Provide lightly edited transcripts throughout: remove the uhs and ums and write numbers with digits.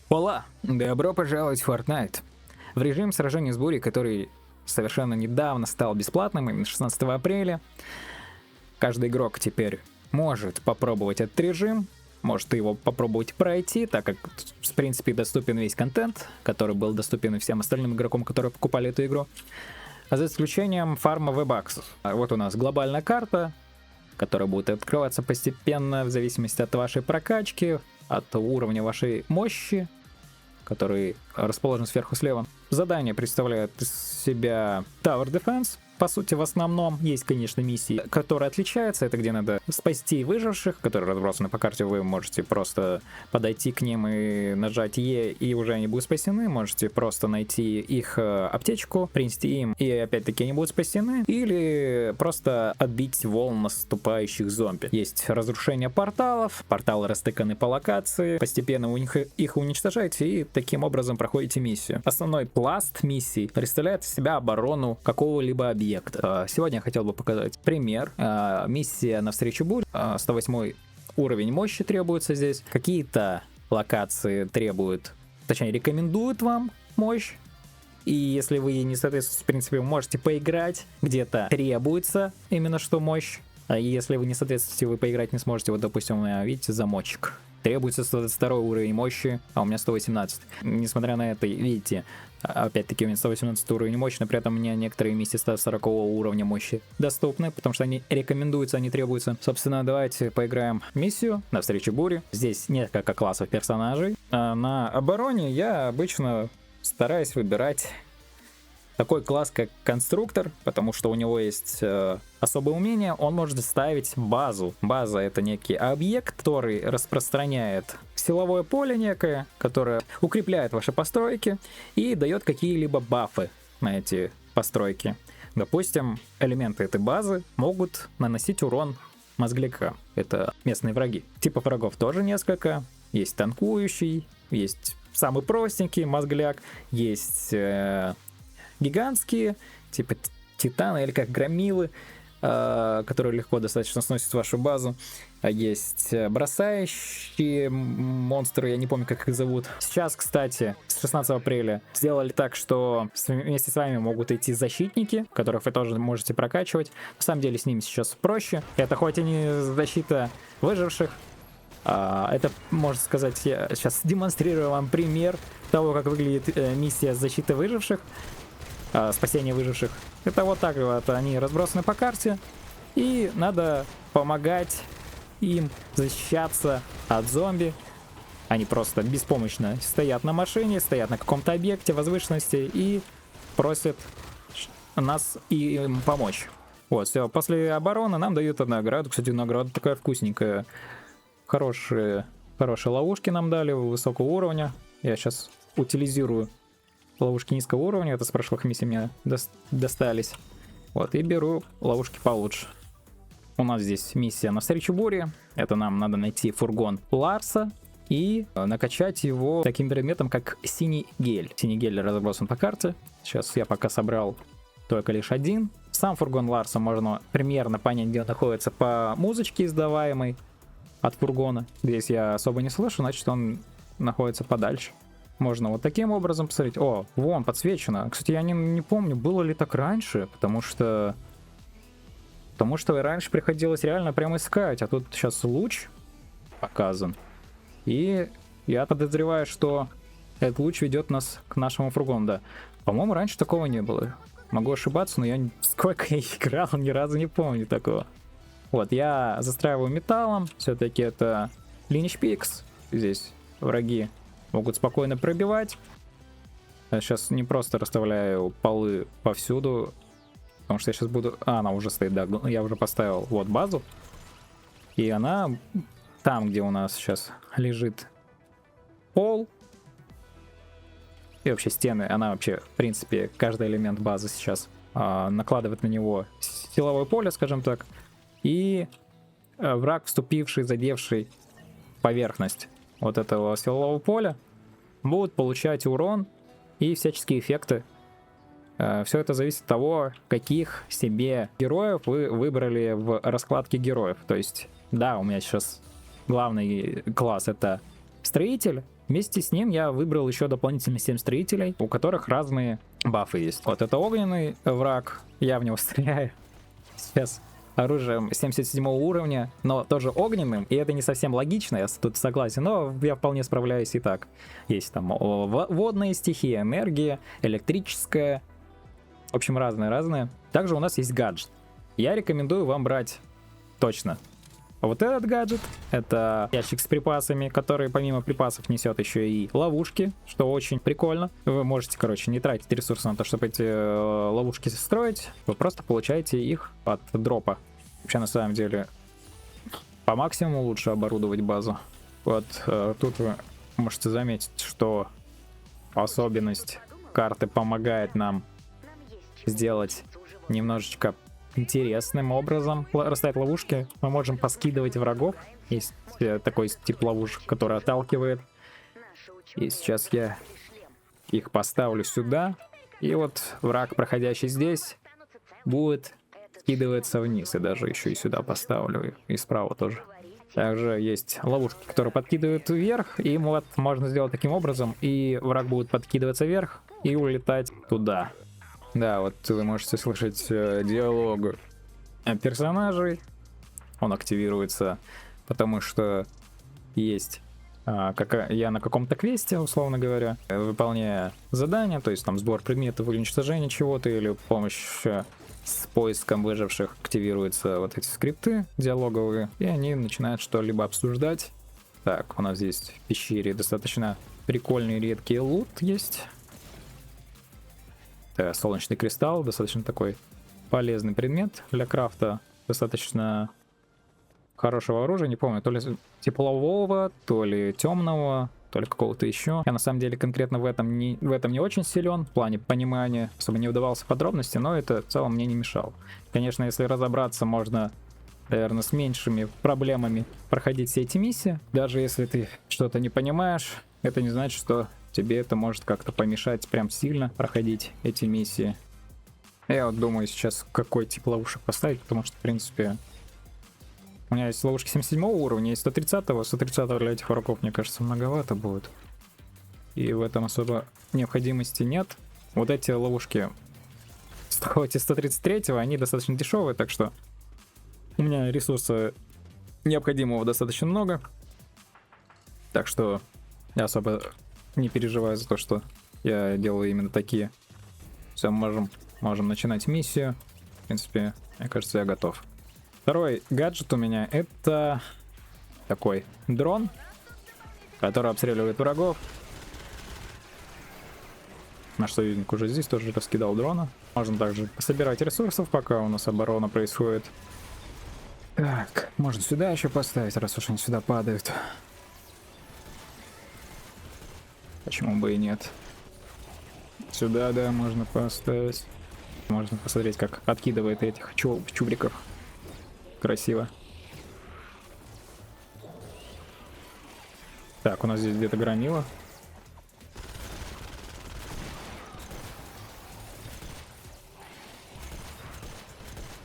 Ола! Добро пожаловать в Fortnite. В режим сражения с бурей, который совершенно недавно стал бесплатным, именно 16 апреля, каждый игрок теперь может попробовать этот режим, может его попробовать пройти, так как, в принципе, доступен весь контент, который был доступен и всем остальным игрокам, которые покупали эту игру, а за исключением фарма V-баксов. Вот у нас глобальная карта, которая будет открываться постепенно в зависимости от вашей прокачки, от уровня вашей мощи, который расположен сверху слева. Задание представляет из себя Tower Defense. По сути, в основном есть, конечно, миссии, которые отличаются. Это где надо спасти выживших, которые разбросаны по карте. Вы можете просто подойти к ним и нажать Е, и уже они будут спасены. Можете просто найти их аптечку, принести им, и опять-таки они будут спасены. Или просто отбить волн наступающих зомби. Есть разрушение порталов. Порталы растыканы по локации. Постепенно вы их уничтожаете и таким образом проходите миссию. Основной пласт миссий представляет из себя оборону какого-либо объекта. Сегодня я хотел бы показать пример. Миссия навстречу буре. 108 уровень мощи требуется здесь. Какие-то локации требуют, точнее рекомендуют вам мощь. И если вы не соответствуете, в принципе, вы можете поиграть. Где-то требуется именно что мощь. А если вы не соответствуете, вы поиграть не сможете. Вот, допустим, у меня, видите, замочек. Требуется 122 уровень мощи, а у меня 118. Несмотря на это, видите, опять-таки у меня 118 уровень мощи, но при этом мне некоторые миссии 140 уровня мощи доступны, потому что они рекомендуются, они требуются. Собственно, давайте поиграем миссию навстречу буре. Здесь несколько классов персонажей. На обороне я обычно стараюсь выбирать такой класс, как конструктор, потому что у него есть особое умение, он может ставить базу. База — это некий объект, который распространяет силовое поле некое, которое укрепляет ваши постройки и дает какие-либо бафы на эти постройки. Допустим, элементы этой базы могут наносить урон мозгляка. Это местные враги. Типов врагов тоже несколько. Есть танкующий, есть самый простенький мозгляк, есть гигантские, типа титаны или как громилы, которые легко достаточно сносят вашу базу. Есть бросающие монстры, я не помню, как их зовут. Сейчас, кстати, с 16 апреля сделали так, что вместе с вами могут идти защитники, которых вы тоже можете прокачивать. На самом деле с ними сейчас проще. Это хоть и не защита выживших, это, можно сказать, я сейчас демонстрирую вам пример того, как выглядит миссия защиты выживших. Спасение выживших. Это вот так вот, они разбросаны по карте, и надо помогать им защищаться от зомби. Они просто беспомощно стоят на машине, стоят на каком-то объекте возвышенности и просят нас им помочь. Вот, все, после обороны нам дают награду. Кстати, награда такая вкусненькая. Хорошие ловушки нам дали высокого уровня. Я сейчас утилизирую ловушки низкого уровня, это с прошлых миссий мне достались. Вот, и беру ловушки получше. У нас здесь миссия навстречу буре. Это нам надо найти фургон Ларса и накачать его таким предметом, как синий гель. Синий гель разбросан по карте. Сейчас я пока собрал только лишь один. Сам фургон Ларса можно примерно понять, где он находится по музычке, издаваемой от фургона. Здесь я особо не слышу, значит он находится подальше. Можно вот таким образом посмотреть. О, вон, подсвечено. Кстати, я не помню, было ли так раньше, потому что раньше приходилось реально прямо искать, а тут сейчас луч показан. И я подозреваю, что этот луч ведет нас к нашему фургону, да. По-моему, раньше такого не было. Могу ошибаться, но я сколько я играл, ни разу не помню такого. Вот, я застраиваю металлом. Все-таки это Lineage Peaks. Здесь враги могут спокойно пробивать. Я сейчас не просто расставляю полы повсюду, потому что я сейчас буду... она уже стоит, да, я уже поставил вот базу. И она там, где у нас сейчас лежит пол и вообще стены, она вообще, в принципе, каждый элемент базы сейчас накладывает на него силовое поле, скажем так. И враг, вступивший, задевший поверхность вот этого силового поля, будут получать урон и всяческие эффекты. Все это зависит от того, каких себе героев вы выбрали в раскладке героев. То есть, да, у меня сейчас главный класс — это строитель, Вместе с ним я выбрал еще дополнительно 7 строителей, у которых разные бафы есть. Вот это огненный враг, я в него стреляю сейчас оружием 77 уровня, но тоже огненным, и это не совсем логично, я тут согласен, но я вполне справляюсь и так. Есть там водные стихии, энергия, электрическая, в общем, разные-разные. Также у нас есть гаджет. Я рекомендую вам брать точно вот этот гаджет. Это ящик с припасами, который помимо припасов несет еще и ловушки, что очень прикольно. Вы можете, короче, не тратить ресурсы на то, чтобы эти ловушки строить. Вы просто получаете их от дропа. Вообще, на самом деле, по максимуму лучше оборудовать базу. Вот тут вы можете заметить, что особенность карты помогает нам сделать немножечко интересным образом расставить ловушки. Мы можем поскидывать врагов. Есть такой тип ловушек, который отталкивает. И сейчас я их поставлю сюда. И вот враг, проходящий здесь, будет скидываться вниз. И даже еще и сюда поставлю. И справа тоже. Также есть ловушки, которые подкидывают вверх. И вот можно сделать таким образом. И враг будет подкидываться вверх и улетать туда. Да, вот вы можете слышать диалог персонажей. Он активируется, потому что есть я на каком-то квесте, условно говоря, выполняя задание, то есть там сбор предметов или уничтожение чего-то, или помощь с поиском выживших, активируются вот эти скрипты диалоговые, и они начинают что-либо обсуждать. Так, у нас здесь в пещере достаточно прикольный редкий лут есть. Солнечный кристалл, достаточно такой полезный предмет для крафта, достаточно хорошего оружия, не помню, то ли теплового, то ли темного, то ли какого-то еще. Я на самом деле конкретно в этом не очень силен, в плане понимания, особо не вдавался в подробности, но это в целом мне не мешало. Конечно, если разобраться, можно, наверное, с меньшими проблемами проходить все эти миссии. Даже если ты что-то не понимаешь, это не значит, что тебе это может как-то помешать прям сильно проходить эти миссии. Я вот думаю сейчас, какой тип ловушек поставить, потому что, в принципе, у меня есть ловушки 77 уровня, есть 130-го. 130-го для этих врагов, мне кажется, многовато будет. И в этом особо необходимости нет. Вот эти ловушки, хоть и 133-го, они достаточно дешевые, так что у меня ресурса необходимого достаточно много. Так что я особо не переживаю за то, что я делаю именно такие. Все, можем начинать миссию. В принципе, мне кажется, я готов. Второй гаджет у меня это такой дрон, который обстреливает врагов. Наш союзник уже здесь тоже раскидал дрона. Можно также собирать ресурсов, пока у нас оборона происходит. Так, можно сюда еще поставить, раз уж они сюда падают. Почему бы и нет? Сюда, да, можно поставить. Можно посмотреть, как откидывает этих чубриков. Красиво. Так, у нас здесь где-то громила.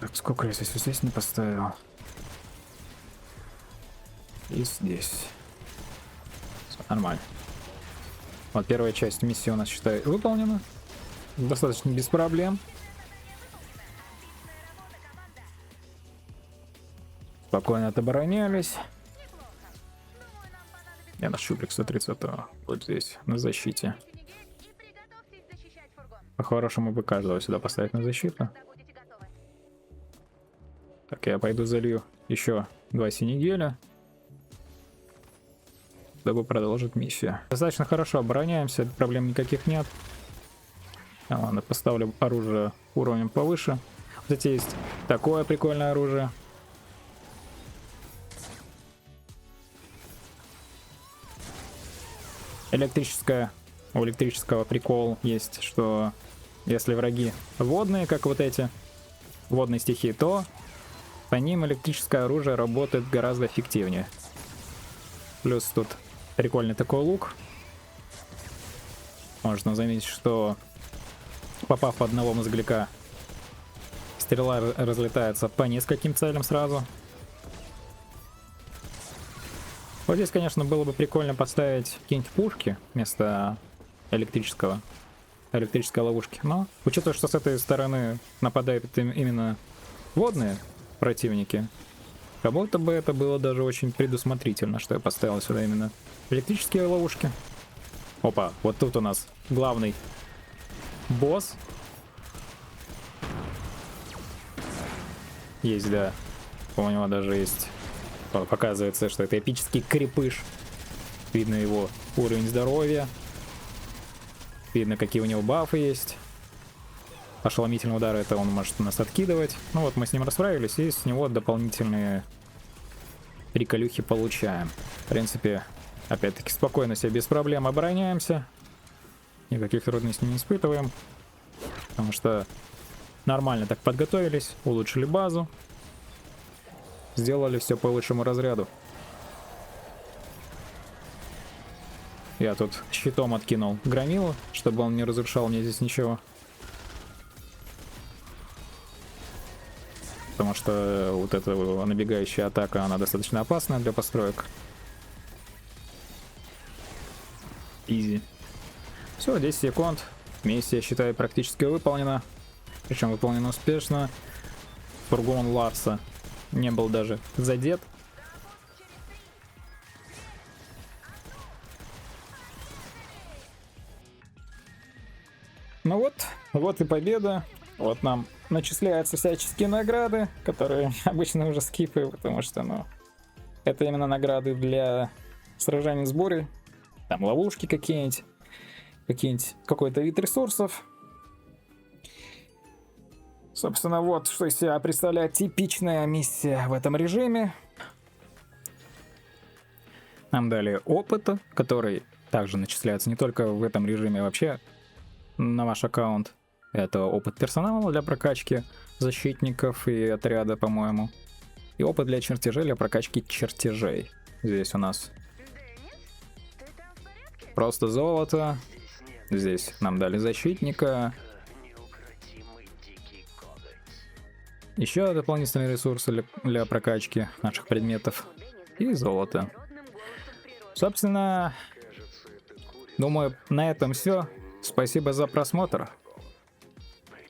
Так, сколько я здесь не поставил? И здесь. Все нормально. Вот первая часть миссии у нас, считай, выполнена. Достаточно без проблем. Спокойно отоборонялись. Я наш чубрик 130-го вот здесь, на защите. По-хорошему бы каждого сюда поставить на защиту. Так, я пойду залью еще 2 синегеля, дабы продолжить миссию. Достаточно хорошо обороняемся, проблем никаких нет. Ладно, поставлю оружие уровнем повыше. Вот здесь есть такое прикольное оружие. Электрическое. У электрического прикол есть, что если враги водные, как вот эти, водные стихии, то по ним электрическое оружие работает гораздо эффективнее. Плюс тут прикольный такой лук. Можно заметить, что попав в одного мозгляка, стрела разлетается по нескольким целям сразу. Вот здесь, конечно, было бы прикольно поставить какие-нибудь пушки вместо электрической ловушки. Но, учитывая, что с этой стороны нападают именно водные противники, как будто бы это было даже очень предусмотрительно, что я поставил сюда именно электрические ловушки. Опа, вот тут у нас главный босс. Есть, да. У него даже есть... Показывается, что это эпический крепыш. Видно его уровень здоровья. Видно, какие у него бафы есть. Ошеломительный удар — это он может нас откидывать. Ну вот мы с ним расправились, и с него дополнительные приколюхи получаем. В принципе, опять-таки спокойно себе без проблем обороняемся. Никаких трудностей не испытываем. Потому что нормально так подготовились, улучшили базу. Сделали все по лучшему разряду. Я тут щитом откинул громилу, чтобы он не разрушал мне здесь ничего. Потому что вот эта набегающая атака, она достаточно опасна для построек. Изи. Все, 10 секунд. Миссия, считаю, практически выполнена. Причем выполнена успешно. Фургон Ларса не был даже задет. Ну вот и победа. Вот нам начисляются всяческие награды, которые обычно уже скипаю, потому что, ну, это именно награды для сражений с бурей. Там ловушки какие-нибудь, какой-то вид ресурсов. Собственно, вот что из себя представляет типичная миссия в этом режиме. Нам дали опыта, который также начисляется не только в этом режиме, а вообще на ваш аккаунт. Это опыт персонала для прокачки защитников и отряда, по-моему. И опыт для чертежей, для прокачки чертежей. Здесь у нас просто золото. Здесь нам дали защитника. Еще дополнительные ресурсы для прокачки наших предметов. И золото. Собственно, думаю, на этом все. Спасибо за просмотр.